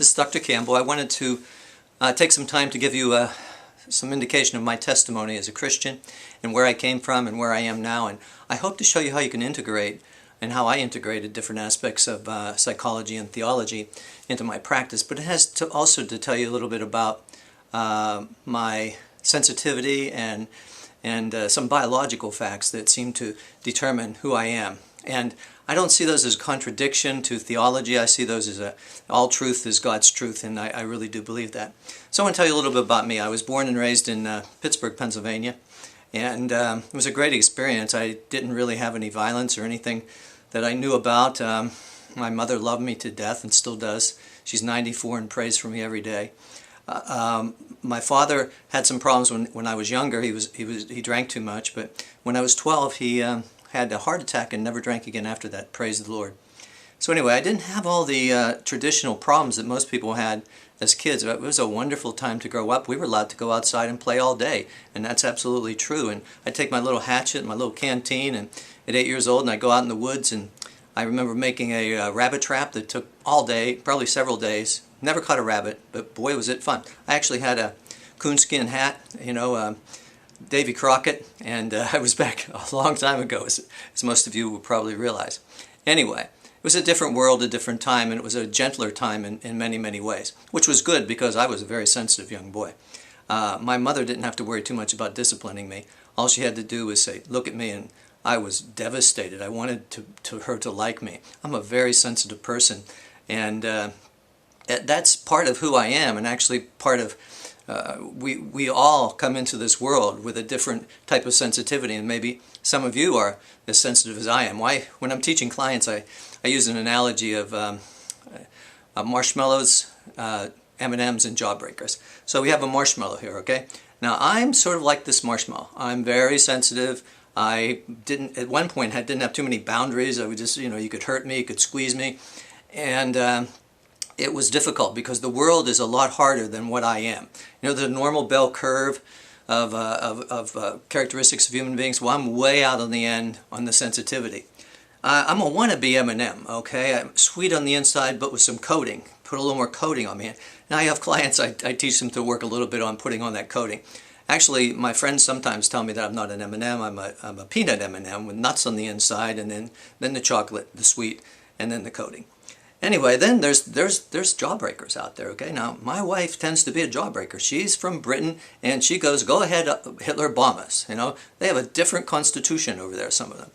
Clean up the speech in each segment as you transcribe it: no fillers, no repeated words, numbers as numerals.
This is Dr. Campbell. I wanted to take some time to give you some indication of my testimony as a Christian and where I came from and where I am now. And I hope to show you how you can integrate and how I integrated different aspects of psychology and theology into my practice. But it has to also to tell you a little bit about my sensitivity and some biological facts that seem to determine who I am. And I don't see those as a contradiction to theology. I see those as all truth is God's truth, and I really do believe that. So I want to tell you a little bit about me. I was born and raised in Pittsburgh, Pennsylvania, and it was a great experience. I didn't really have any violence or anything that I knew about. My mother loved me to death and still does. She's 94 and prays for me every day. My father had some problems when I was younger. He drank too much, but when I was 12, he had a heart attack and never drank again after that. Praise the Lord. So anyway, I didn't have all the traditional problems that most people had as kids. It was a wonderful time to grow up. We were allowed to go outside and play all day, and that's absolutely true. And I'd take my little hatchet and my little canteen, and at 8 years old, and I'd go out in the woods, and I remember making a rabbit trap that took all day, probably several days. Never caught a rabbit, but boy was it fun. I actually had a coonskin hat, Davy Crockett, and I was back a long time ago, as most of you will probably realize. Anyway, it was a different world, a different time, and it was a gentler time in many, many ways, which was good because I was a very sensitive young boy. My mother didn't have to worry too much about disciplining me. All she had to do was say, look at me, and I was devastated. I wanted her to like me. I'm a very sensitive person, and that's part of who I am, and actually part of we all come into this world with a different type of sensitivity, and maybe some of you are as sensitive as I am. When I'm teaching clients, I use an analogy of marshmallows, M&Ms, and jawbreakers. So we have a marshmallow here, okay? Now I'm sort of like this marshmallow. I'm very sensitive. I didn't, at one point, I didn't have too many boundaries. I would just, you could hurt me, you could squeeze me, and it was difficult because the world is a lot harder than what I am. The normal bell curve of characteristics of human beings. Well, I'm way out on the end on the sensitivity. I'm a wannabe M&M, okay? I'm sweet on the inside, but with some coating. Put a little more coating on me. Now I have clients, I teach them to work a little bit on putting on that coating. Actually, my friends sometimes tell me that I'm not an M&M. I'm a peanut M&M with nuts on the inside, and then the chocolate, the sweet, and then the coating. Anyway, then there's jawbreakers out there, okay? Now, my wife tends to be a jawbreaker. She's from Britain, and she goes, go ahead, Hitler, bomb us. They have a different constitution over there, some of them.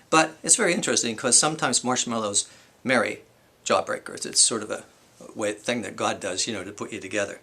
But it's very interesting because sometimes marshmallows marry jawbreakers. It's sort of a thing that God does, to put you together.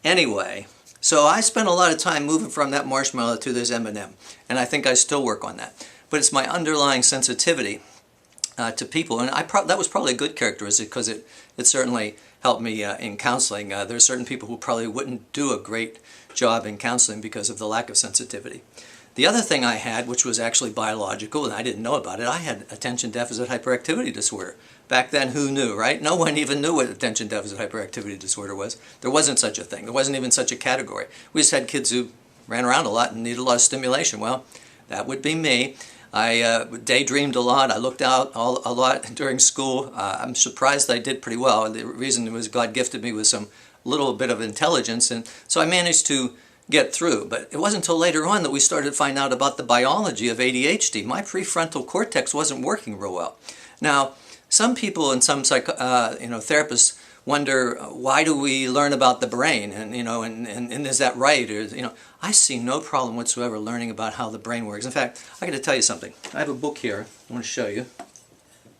Anyway, so I spent a lot of time moving from that marshmallow to this M&M, and I think I still work on that. But it's my underlying sensitivity to people, and that was probably a good characteristic because it certainly helped me in counseling. There are certain people who probably wouldn't do a great job in counseling because of the lack of sensitivity. The other thing I had, which was actually biological, and I didn't know about it, I had attention deficit hyperactivity disorder. Back then, who knew, right? No one even knew what attention deficit hyperactivity disorder was. There wasn't such a thing. There wasn't even such a category. We just had kids who ran around a lot and needed a lot of stimulation. Well, that would be me. I daydreamed a lot. I looked out a lot during school. I'm surprised I did pretty well. The reason was God gifted me with some little bit of intelligence, and so I managed to get through. But it wasn't until later on that we started to find out about the biology of ADHD. My prefrontal cortex wasn't working real well. Now, some people and some therapists wonder, why do we learn about the brain, and is that right? Or I see no problem whatsoever learning about how the brain works. In fact, I got to tell you something. I have a book here. I want to show you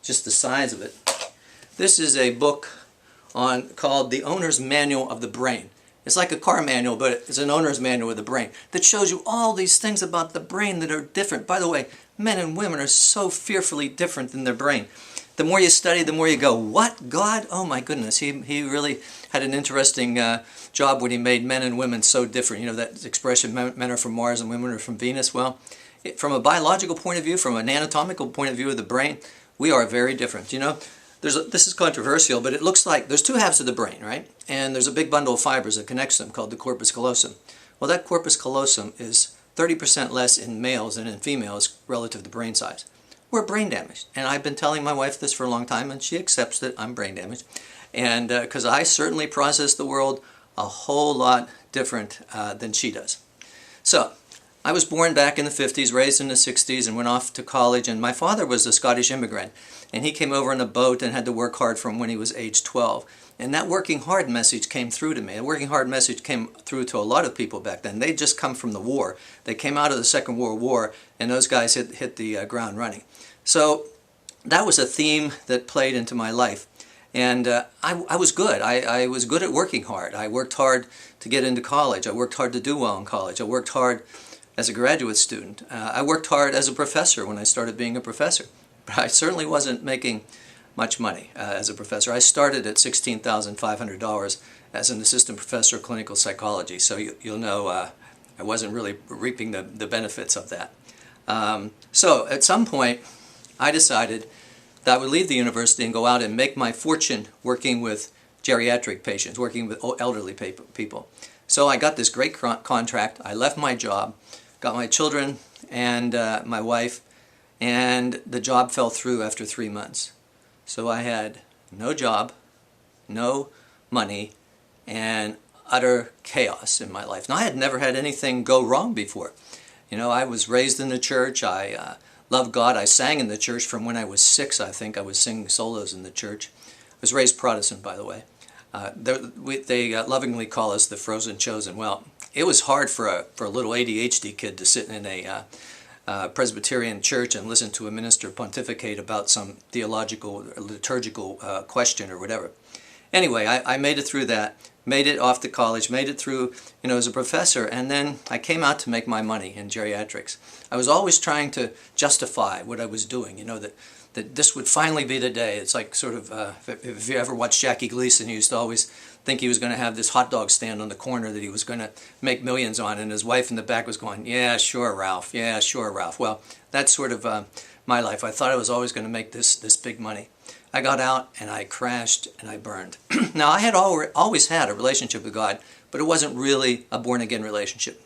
just the size of it. This is a book called The Owner's Manual of the Brain. It's like a car manual, but it's an owner's manual of the brain that shows you all these things about the brain that are different. By the way, men and women are so fearfully different in their brain. The more you study, the more you go, what? God? Oh my goodness. He really had an interesting job when he made men and women so different. That expression, men are from Mars and women are from Venus. Well, from a biological point of view, from an anatomical point of view of the brain, we are very different. This is controversial, but it looks like there's two halves of the brain, right? And there's a big bundle of fibers that connects them called the corpus callosum. Well, that corpus callosum is 30% less in males than in females relative to brain size. We're brain damaged. And I've been telling my wife this for a long time, and she accepts that I'm brain damaged. And because I certainly process the world a whole lot different than she does. So I was born back in the 50s, raised in the 60s, and went off to college. And my father was a Scottish immigrant, and he came over on a boat and had to work hard from when he was age 12. And that working hard message came through to me. The working hard message came through to a lot of people back then. They'd just come from the war. They came out of the Second World War, and those guys hit the ground running. So that was a theme that played into my life. And I was good. I was good at working hard. I worked hard to get into college. I worked hard to do well in college. I worked hard as a graduate student. I worked hard as a professor when I started being a professor. But I certainly wasn't making much money as a professor. I started at $16,500 as an assistant professor of clinical psychology, so you'll know I wasn't really reaping the benefits of that. So at some point I decided that I would leave the university and go out and make my fortune working with geriatric patients, working with elderly people. So I got this great contract. I left my job, got my children and my wife, and the job fell through after 3 months. So I had no job, no money, and utter chaos in my life. Now, I had never had anything go wrong before. You know, I was raised in the church. I loved God. I sang in the church from when I was 6, I think. I was singing solos in the church. I was raised Protestant, by the way. They lovingly call us the frozen chosen. Well, it was hard for a little ADHD kid to sit in a Presbyterian church and listen to a minister pontificate about some theological or liturgical question or whatever. Anyway, I made it through that, made it off to college, made it through, you know, as a professor, and then I came out to make my money in geriatrics. I was always trying to justify what I was doing, you know, that this would finally be the day. It's like sort of, if you ever watched Jackie Gleason, he used to always think he was going to have this hot dog stand on the corner that he was going to make millions on, and his wife in the back was going, yeah, sure, Ralph, yeah, sure, Ralph. Well, that's sort of my life. I thought I was always going to make this big money. I got out and I crashed and I burned. Now, I had always had a relationship with God, but it wasn't really a born-again relationship.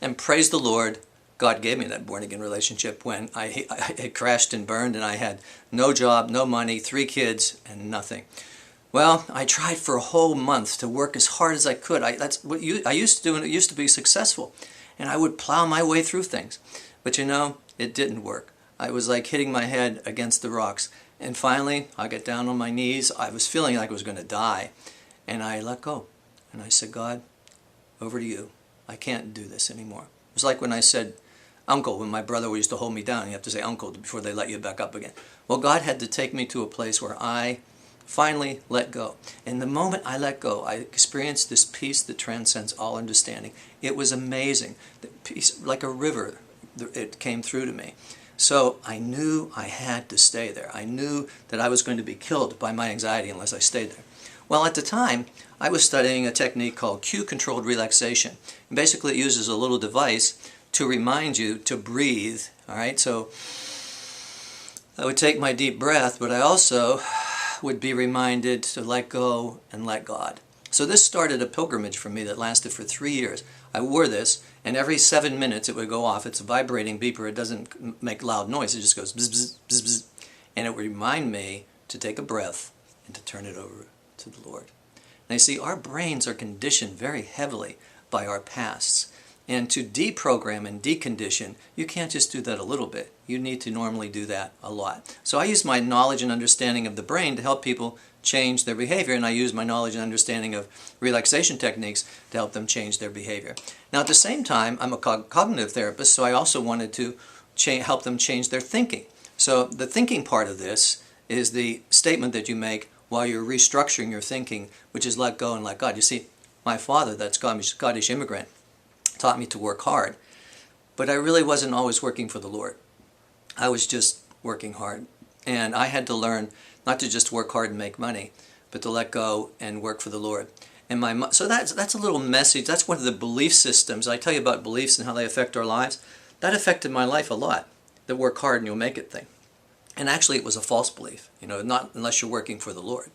And praise the Lord, God gave me that born-again relationship when I had crashed and burned and I had no job, no money, 3 kids, and nothing. Well, I tried for a whole month to work as hard as I could. That's what I used to do, and it used to be successful. And I would plow my way through things. But you know, it didn't work. I was like hitting my head against the rocks. And finally, I got down on my knees. I was feeling like I was going to die. And I let go. And I said, God, over to you. I can't do this anymore. It was like when I said, uncle, when my brother used to hold me down. You have to say uncle before they let you back up again. Well, God had to take me to a place where I finally let go. And the moment I let go, I experienced this peace that transcends all understanding. It was amazing. The peace, like a river, it came through to me. So I knew I had to stay there. I knew that I was going to be killed by my anxiety unless I stayed there. Well, at the time, I was studying a technique called cue-controlled relaxation. And basically, it uses a little device to remind you to breathe. All right, so I would take my deep breath, but I also would be reminded to let go and let God. So this started a pilgrimage for me that lasted for 3 years. I wore this, and every 7 minutes it would go off. It's a vibrating beeper. It doesn't make loud noise. It just goes bzz, bzz, bzz, bzz. And it would remind me to take a breath and to turn it over to the Lord. Now you see, our brains are conditioned very heavily by our pasts. And to deprogram and decondition, you can't just do that a little bit. You need to normally do that a lot. So I use my knowledge and understanding of the brain to help people change their behavior, and I use my knowledge and understanding of relaxation techniques to help them change their behavior. Now at the same time, I'm a cognitive therapist, so I also wanted to help them change their thinking. So the thinking part of this is the statement that you make while you're restructuring your thinking, which is let go and let God. You see, my father, that Scottish immigrant, taught me to work hard, but I really wasn't always working for the Lord. I was just working hard, and I had to learn not to just work hard and make money, but to let go and work for the Lord. And so that's a little message. That's one of the belief systems. I tell you about beliefs and how they affect our lives. That affected my life a lot. The work hard and you'll make it thing. And actually, it was a false belief. You know, not unless you're working for the Lord.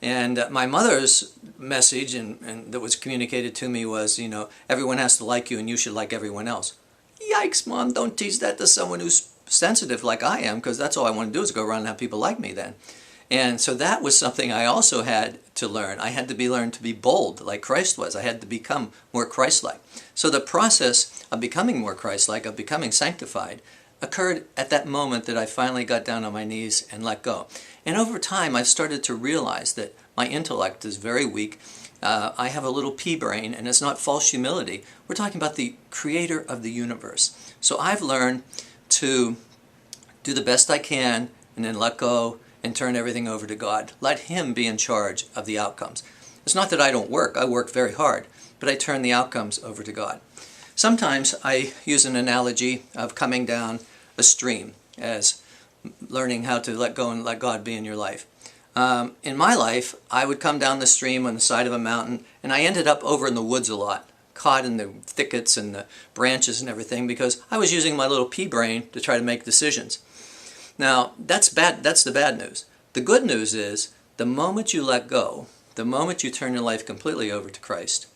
And my mother's message and that was communicated to me was, you know, everyone has to like you and you should like everyone else. Yikes, Mom, don't teach that to someone who's sensitive like I am, because that's all I want to do is go around and have people like me then. And so that was something I also had to learn. I had to be learned to be bold like Christ was. I had to become more Christ-like. So the process of becoming more Christ-like, of becoming sanctified, occurred at that moment that I finally got down on my knees and let go. And over time, I've started to realize that my intellect is very weak. I have a little pea brain, and it's not false humility. We're talking about the creator of the universe. So I've learned to do the best I can and then let go and turn everything over to God. Let Him be in charge of the outcomes. It's not that I don't work. I work very hard, but I turn the outcomes over to God. Sometimes I use an analogy of coming down a stream as learning how to let go and let God be in your life. In my life, I would come down the stream on the side of a mountain, and I ended up over in the woods a lot, caught in the thickets and the branches and everything, because I was using my little pea brain to try to make decisions. Now, that's bad. That's the bad news. The good news is, the moment you let go, the moment you turn your life completely over to Christ,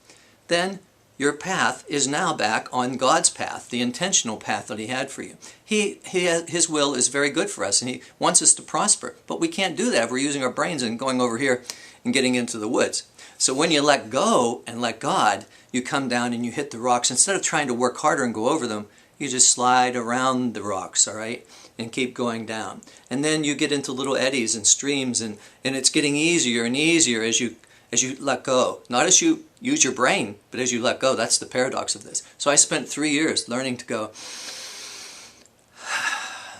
then your path is now back on God's path, the intentional path that He had for you. His will is very good for us, and He wants us to prosper. But we can't do that if we're using our brains and going over here and getting into the woods. So when you let go and let God, you come down and you hit the rocks. Instead of trying to work harder and go over them, you just slide around the rocks, all right, and keep going down. And then you get into little eddies and streams, and it's getting easier and easier as you let go. Not as you use your brain, but as you let go. That's the paradox of this. So I spent 3 years learning to go,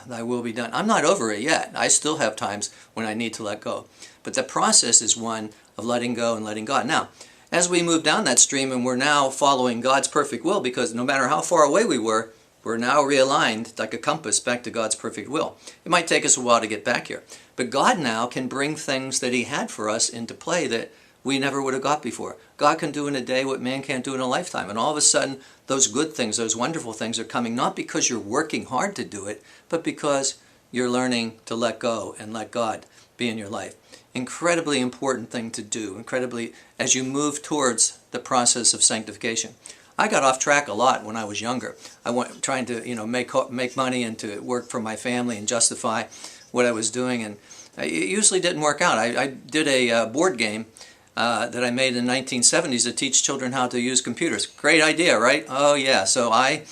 thy will be done. I'm not over it yet. I still have times when I need to let go. But the process is one of letting go and letting God. Now, as we move down that stream and we're now following God's perfect will, because no matter how far away we were, we're now realigned like a compass back to God's perfect will. It might take us a while to get back here. But God now can bring things that He had for us into play that we never would have got before. God can do in a day what man can't do in a lifetime. And all of a sudden, those good things, those wonderful things are coming, not because you're working hard to do it, but because you're learning to let go and let God be in your life. Incredibly important thing to do, incredibly, as you move towards the process of sanctification. I got off track a lot when I was younger. I went trying to, make money and to work for my family and justify what I was doing, and it usually didn't work out. I did a board game that I made in the 1970s to teach children how to use computers. Great idea, right? Oh yeah. So I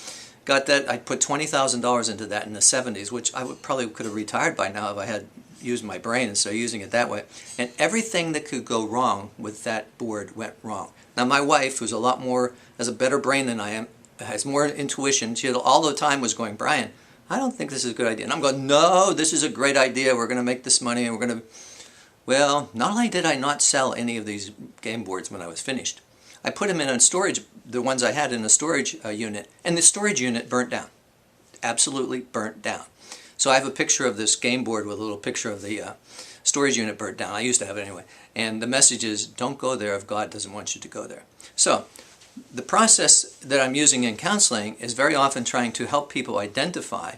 got that. I put $20,000 into that in the 70s, which I probably could have retired by now if I had used my brain instead of using it that way. And everything that could go wrong with that board went wrong. Now my wife, who's has a better brain than I am, has more intuition. She all the time was going, Brian, I don't think this is a good idea. And I'm going, no, this is a great idea. We're going to make this money and we're going to... Well, not only did I not sell any of these game boards when I was finished, I put them in a storage, the ones I had in a storage unit, and the storage unit burnt down. Absolutely burnt down. So I have a picture of this game board with a little picture of the storage unit burnt down. I used to have it anyway. And the message is, don't go there if God doesn't want you to go there. So the process that I'm using in counseling is very often trying to help people identify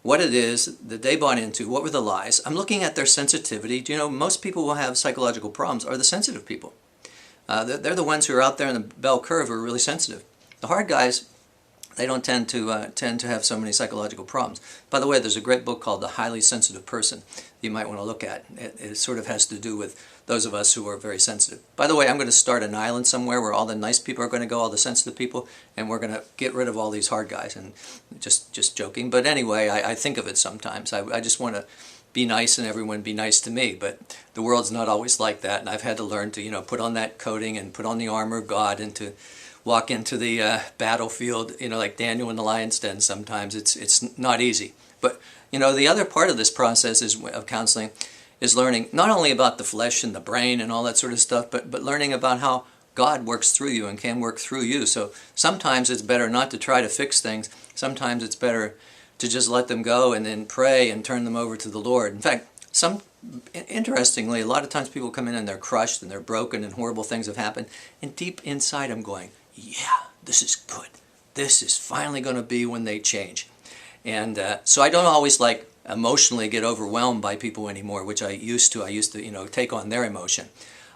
what it is that they bought into, what were the lies. I'm looking at their sensitivity. Do you know, most people who have psychological problems are the sensitive people. They're the ones who are out there in the bell curve who are really sensitive. The hard guys, they don't tend to have so many psychological problems. By the way, there's a great book called The Highly Sensitive Person you might want to look at. It sort of has to do with those of us who are very sensitive. By the way, I'm going to start an island somewhere where all the nice people are going to go, all the sensitive people, and we're going to get rid of all these hard guys. And just joking. But anyway, I think of it sometimes. I just want to be nice and everyone be nice to me. But the world's not always like that. And I've had to learn to, put on that coating and put on the armor of God and to walk into the battlefield, like Daniel in the lion's den sometimes. It's not easy. But, the other part of this process of counseling is learning not only about the flesh and the brain and all that sort of stuff, but learning about how God works through you and can work through you. So sometimes it's better not to try to fix things. Sometimes it's better to just let them go and then pray and turn them over to the Lord. In fact, interestingly, a lot of times people come in and they're crushed and they're broken and horrible things have happened. And deep inside I'm going, yeah, this is good. This is finally going to be when they change. And so I don't always emotionally get overwhelmed by people anymore, which I used to. I used to, take on their emotion.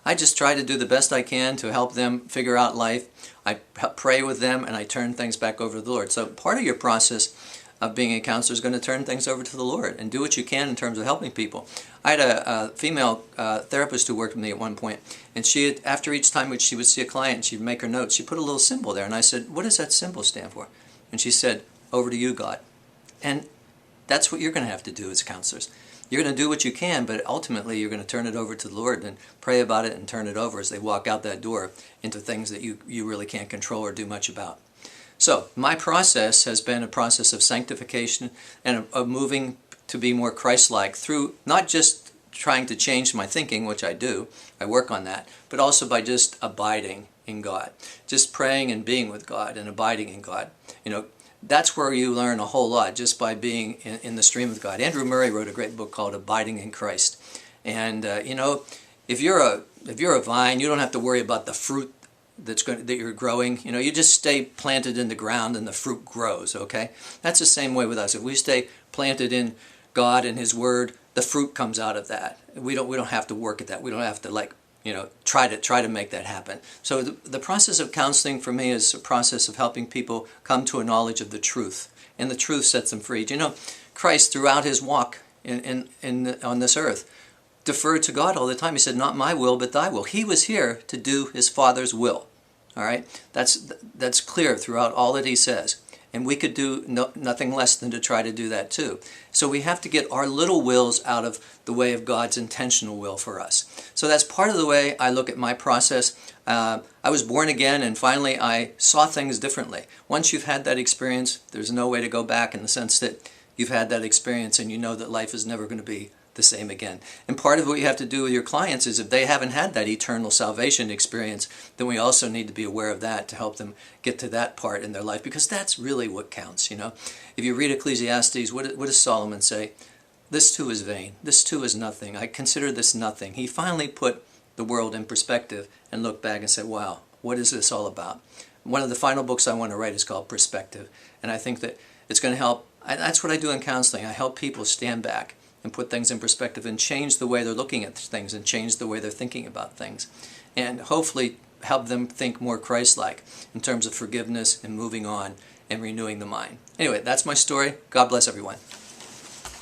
I just try to do the best I can to help them figure out life. I pray with them and I turn things back over to the Lord. So part of your process of being a counselor is going to turn things over to the Lord and do what you can in terms of helping people. I had a female therapist who worked with me at one point, and she had, after each time which she would see a client, she'd make her notes. She put a little symbol there, and I said, "What does that symbol stand for?" And she said, "Over to you, God." And that's what you're going to have to do as counselors. You're going to do what you can, but ultimately you're going to turn it over to the Lord and pray about it and turn it over as they walk out that door into things that you really can't control or do much about. So my process has been a process of sanctification and of moving to be more Christ-like through not just trying to change my thinking, which I do, I work on that, but also by just abiding in God, just praying and being with God and abiding in God. You know, that's where you learn a whole lot, just by being in the stream of God. Andrew Murray wrote a great book called Abiding in Christ. And you know, if you're a vine, you don't have to worry about the fruit that you're growing. You know, you just stay planted in the ground and the fruit grows, okay? That's the same way with us. If we stay planted in God and His Word, the fruit comes out of that. We don't have to work at that. We don't have to, you know, try to make that happen. So the process of counseling for me is a process of helping people come to a knowledge of the truth, and the truth sets them free. Do you know, Christ throughout His walk on this earth deferred to God all the time. He said, "Not my will, but Thy will." He was here to do His Father's will. All right, that's clear throughout all that He says. And we could do nothing less than to try to do that too. So we have to get our little wills out of the way of God's intentional will for us. So that's part of the way I look at my process. I was born again, and finally I saw things differently. Once you've had that experience, there's no way to go back, in the sense that you've had that experience and you know that life is never going to be the same again. And part of what you have to do with your clients is, if they haven't had that eternal salvation experience, then we also need to be aware of that to help them get to that part in their life, because that's really what counts. You know, if you read Ecclesiastes, what does Solomon say? "This too is vain. This too is nothing. I consider this nothing." He finally put the world in perspective and looked back and said, "Wow, what is this all about?" One of the final books I want to write is called Perspective, and I think that it's going to help. That's what I do in counseling. I help people stand back and put things in perspective and change the way they're looking at things and change the way they're thinking about things, and hopefully help them think more Christ-like in terms of forgiveness and moving on and renewing the mind. Anyway, that's my story. God bless everyone.